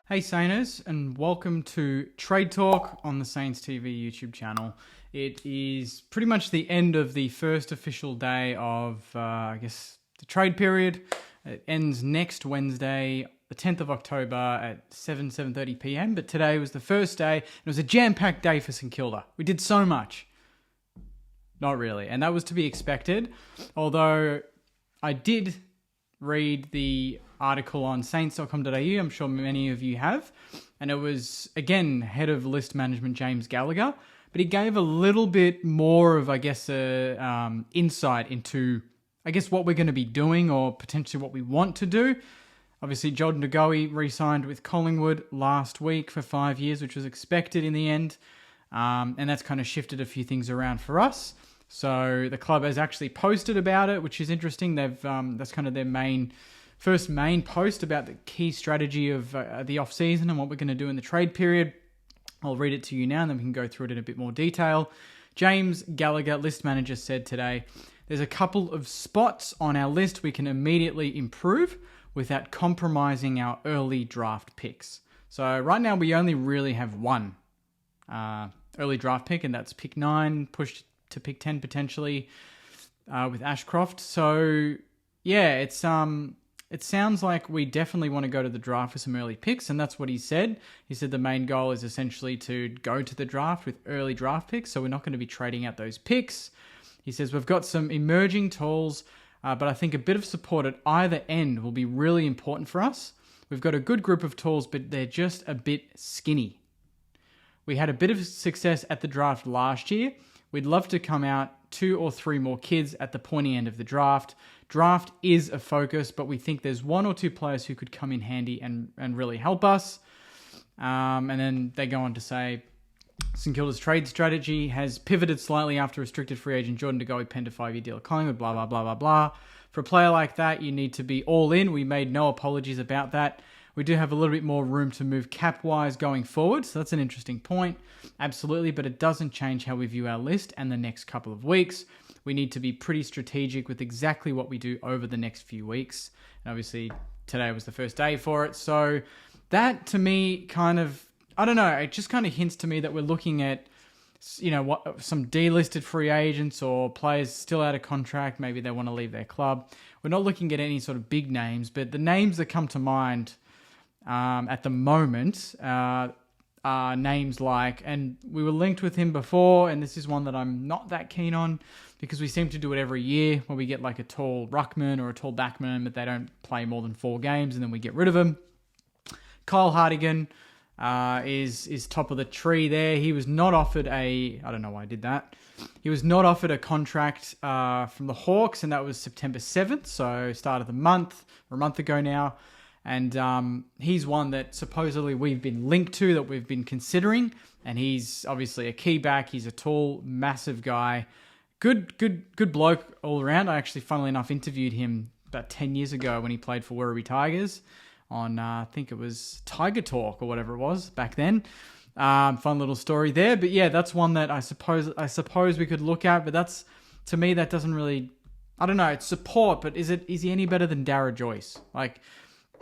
Hey Sainers, and welcome to Trade Talk on the Saints TV YouTube channel. It is pretty much the end of the first official day of, the trade period. It ends next Wednesday, the 10th of October at 7:30 p.m. But today was the first day. It was a jam-packed day for St Kilda. We did so much. Not really, and that was to be expected. Although I did read the article on saints.com.au. I'm sure many of you have. And it was, again, head of list management, James Gallagher. But he gave a little bit more of, insight into, what we're going to be doing or potentially what we want to do. Obviously, Jordan De Goey re-signed with Collingwood last week for 5 years, which was expected in the end. And that's kind of shifted a few things around for us. So the club has actually posted about it, which is interesting. They've that's kind of their first main post about the key strategy of the off-season and what we're going to do in the trade period. I'll read it to you now and then we can go through it in a bit more detail. James Gallagher, list manager, said today, there's a couple of spots on our list we can immediately improve without compromising our early draft picks. So right now we only really have one early draft pick, and that's pick 9, pushed to pick 10 potentially with Ashcroft. So yeah, it sounds like we definitely want to go to the draft for some early picks, and that's what he said. He said the main goal is essentially to go to the draft with early draft picks, so we're not going to be trading out those picks. He says we've got some emerging tools, but I think a bit of support at either end will be really important for us. We've got a good group of tools, but they're just a bit skinny. We had a bit of success at the draft last year. We'd love to come out 2 or 3 more kids at the pointy end of the draft. Draft is a focus, but we think there's 1 or 2 players who could come in handy and really help us. And then they go on to say, St Kilda's trade strategy has pivoted slightly after restricted free agent Jordan De Goey penned a 5-year deal at Collingwood, blah, blah, blah, blah, blah. For a player like that, you need to be all in. We made no apologies about that. We do have a little bit more room to move cap-wise going forward, so that's an interesting point. Absolutely, but it doesn't change how we view our list and the next couple of weeks. We need to be pretty strategic with exactly what we do over the next few weeks. And obviously, today was the first day for it. So that, to me, it just kind of hints to me that we're looking at, some delisted free agents or players still out of contract. Maybe they want to leave their club. We're not looking at any sort of big names, but the names that come to mind at the moment are names like, and we were linked with him before, and this is one that I'm not that keen on because we seem to do it every year where we get like a tall ruckman or a tall backman, but they don't play more than 4 games and then we get rid of them. Kyle Hartigan is top of the tree there. He was not offered I don't know why I did that. He was not offered a contract from the Hawks, and that was September 7th, so start of the month, or a month ago now. And he's one that supposedly we've been linked to, that we've been considering. And he's obviously a key back. He's a tall, massive guy. Good bloke all around. I actually, funnily enough, interviewed him about 10 years ago when he played for Werribee Tigers on, I think it was Tiger Talk or whatever it was back then. Fun little story there. But yeah, that's one that I suppose we could look at. But to me, that doesn't really, I don't know, it's support. But is he any better than Darragh Joyce?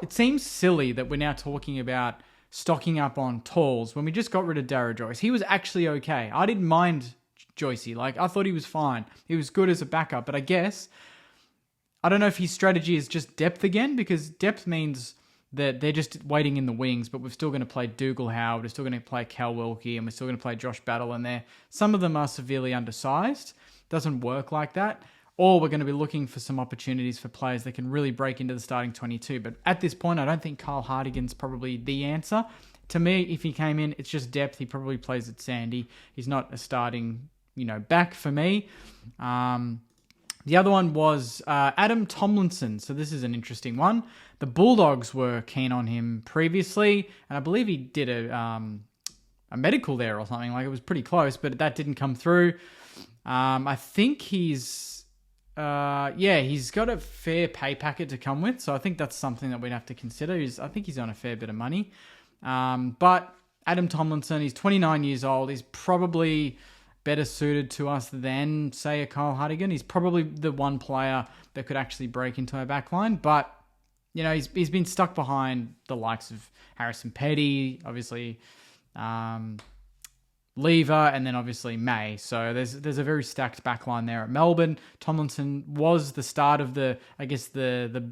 It seems silly that we're now talking about stocking up on talls when we just got rid of Darragh Joyce. He was actually okay. I didn't mind Joycey. I thought he was fine. He was good as a backup. But I don't know if his strategy is just depth again, because depth means that they're just waiting in the wings, but we're still going to play Dougal Howard, we're still going to play Cal Wilkie, and we're still going to play Josh Battle in there. Some of them are severely undersized. Doesn't work like that. Or we're going to be looking for some opportunities for players that can really break into the starting 22. But at this point, I don't think Kyle Hartigan's probably the answer. To me, if he came in, it's just depth. He probably plays at Sandy. He's not a starting, back for me. The other one was Adam Tomlinson. So this is an interesting one. The Bulldogs were keen on him previously, and I believe he did a medical there or something. It was pretty close, but that didn't come through. I think he's got a fair pay packet to come with, so I think that's something that we'd have to consider. I think he's on a fair bit of money. But Adam Tomlinson, he's 29 years old. He's probably better suited to us than, say, a Kyle Hartigan. He's probably the one player that could actually break into our backline, but you know, he's been stuck behind the likes of Harrison Petty, obviously, Lever, and then obviously May. So there's a very stacked backline there at Melbourne. Tomlinson was the start of the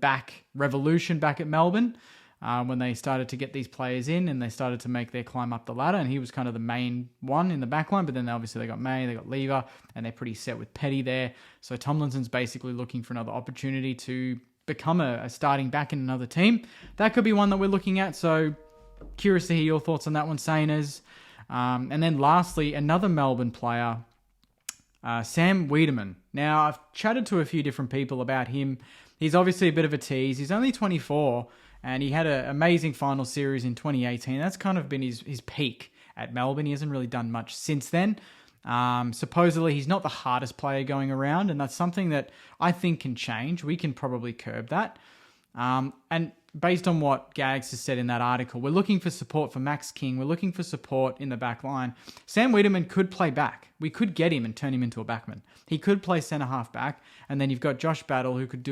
back revolution back at Melbourne, when they started to get these players in and they started to make their climb up the ladder, and he was kind of the main one in the backline. But then obviously they got May, they got Lever, and they're pretty set with Petty there. So Tomlinson's basically looking for another opportunity to become a starting back in another team. That could be one that we're looking at. So curious to hear your thoughts on that one, Sainers. And then lastly, another Melbourne player, Sam Weideman. Now, I've chatted to a few different people about him. He's obviously a bit of a tease. He's only 24, and he had an amazing final series in 2018. That's kind of been his peak at Melbourne. He hasn't really done much since then. Supposedly, he's not the hardest player going around, and that's something that I think can change. We can probably curb that. And based on what Gags has said in that article, we're looking for support for Max King. We're looking for support in the back line. Sam Weideman could play back. We could get him and turn him into a backman. He could play centre half back. And then you've got Josh Battle, we could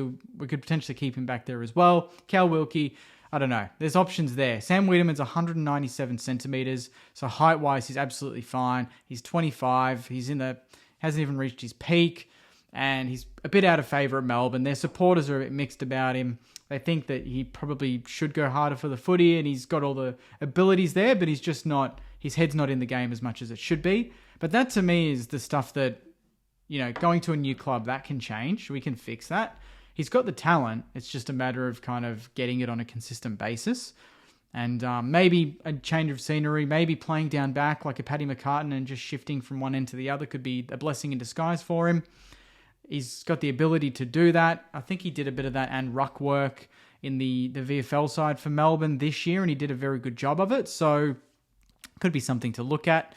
potentially keep him back there as well. Cal Wilkie, I don't know. There's options there. Sam Weideman's 197 centimetres. So height-wise, he's absolutely fine. He's 25. Hasn't even reached his peak. And he's a bit out of favour at Melbourne. Their supporters are a bit mixed about him. They think that he probably should go harder for the footy, and he's got all the abilities there, but he's just not, his head's not in the game as much as it should be. But that to me is the stuff that, you know, going to a new club, that can change. We can fix that. He's got the talent. It's just a matter of kind of getting it on a consistent basis. And maybe a change of scenery, maybe playing down back like a Paddy McCartan and just shifting from one end to the other could be a blessing in disguise for him. He's got the ability to do that. I think he did a bit of that and ruck work in the VFL side for Melbourne this year, and he did a very good job of it. So could be something to look at.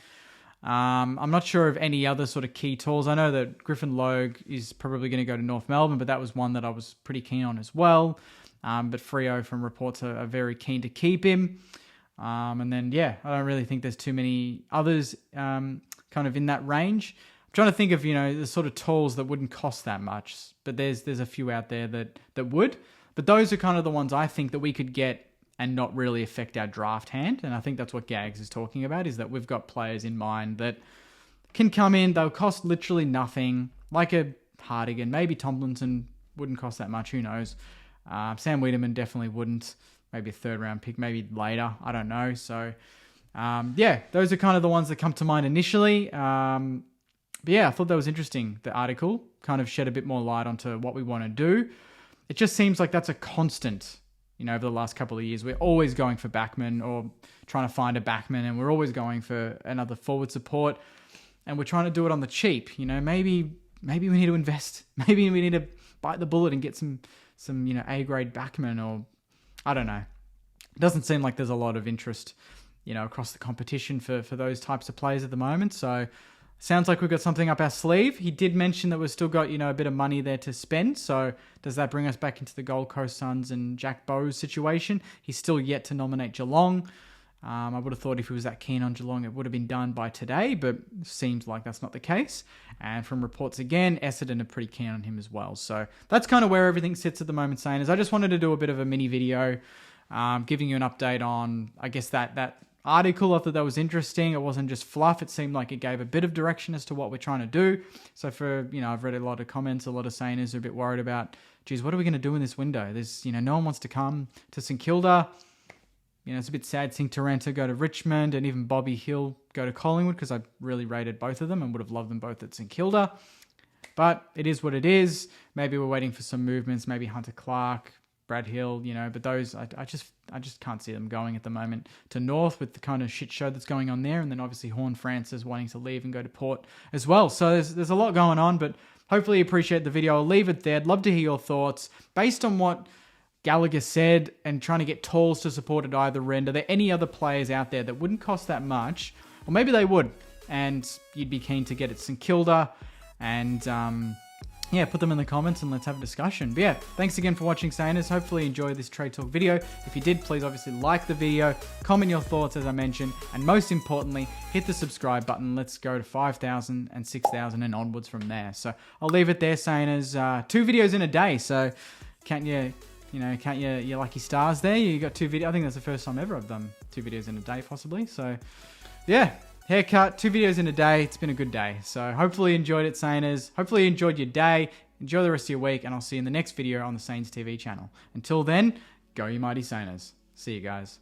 I'm not sure of any other sort of key tools. I know that Griffin Logue is probably going to go to North Melbourne, but that was one that I was pretty keen on as well. But Freo from reports are very keen to keep him. And then, yeah, I don't really think there's too many others kind of in that range. Trying to think of, you know, the sort of tools that wouldn't cost that much, but there's a few out there that would. But those are kind of the ones I think that we could get and not really affect our draft hand. And I think that's what Gags is talking about, is that we've got players in mind that can come in. They'll cost literally nothing, like a Hartigan. Maybe Tomlinson wouldn't cost that much. Who knows? Sam Weideman definitely wouldn't. Maybe a third round pick, maybe later. I don't know. So, yeah, those are kind of the ones that come to mind initially. But yeah, I thought that was interesting. The article kind of shed a bit more light onto what we want to do. It just seems like that's a constant, you know, over the last couple of years. We're always going for backman or trying to find a backman, and we're always going for another forward support, and we're trying to do it on the cheap. You know, maybe we need to invest. Maybe we need to bite the bullet and get some you know, A-grade backman, or I don't know. It doesn't seem like there's a lot of interest, you know, across the competition for those types of players at the moment. So sounds like we've got something up our sleeve. He did mention that we've still got, you know, a bit of money there to spend. So does that bring us back into the Gold Coast Suns and Jack Bowes situation? He's still yet to nominate Geelong. I would have thought if he was that keen on Geelong, it would have been done by today, but seems like that's not the case. And from reports again, Essendon are pretty keen on him as well. So that's kind of where everything sits at the moment, Sainers. I just wanted to do a bit of a mini video, giving you an update on, I guess, that article. I thought that was interesting. It wasn't just fluff. It seemed like it gave a bit of direction as to what we're trying to do. So for, you know, I've read a lot of comments, a lot of Sainers are a bit worried about, geez, what are we going to do in this window? There's, you know, no one wants to come to St Kilda. You know, it's a bit sad seeing Taranto go to Richmond and even Bobby Hill go to Collingwood, because I really rated both of them and would have loved them both at St Kilda. But it is what it is. Maybe we're waiting for some movements, maybe Hunter Clark, Brad Hill, you know, but those, I just can't see them going at the moment to North with the kind of shit show that's going on there. And then obviously Horn Francis wanting to leave and go to Port as well. So there's a lot going on, but hopefully you appreciate the video. I'll leave it there. I'd love to hear your thoughts based on what Gallagher said and trying to get tools to support at either end. Are there any other players out there that wouldn't cost that much? Or maybe they would, and you'd be keen to get at St Kilda. And yeah, put them in the comments and let's have a discussion. But yeah, thanks again for watching, Sainers. Hopefully you enjoyed this Trade Talk video. If you did, please obviously like the video, comment your thoughts as I mentioned, and most importantly, hit the subscribe button. Let's go to 5,000 and 6,000 and onwards from there. So I'll leave it there, Sainers. 2 videos in a day, so can't you You know, count your lucky stars there. You got 2 videos. I think that's the first time ever I've done 2 videos in a day, possibly. So, yeah, haircut, 2 videos in a day. It's been a good day. So, hopefully you enjoyed it, Sainers. Hopefully you enjoyed your day. Enjoy the rest of your week, and I'll see you in the next video on the Saints TV channel. Until then, go you mighty Sainers. See you guys.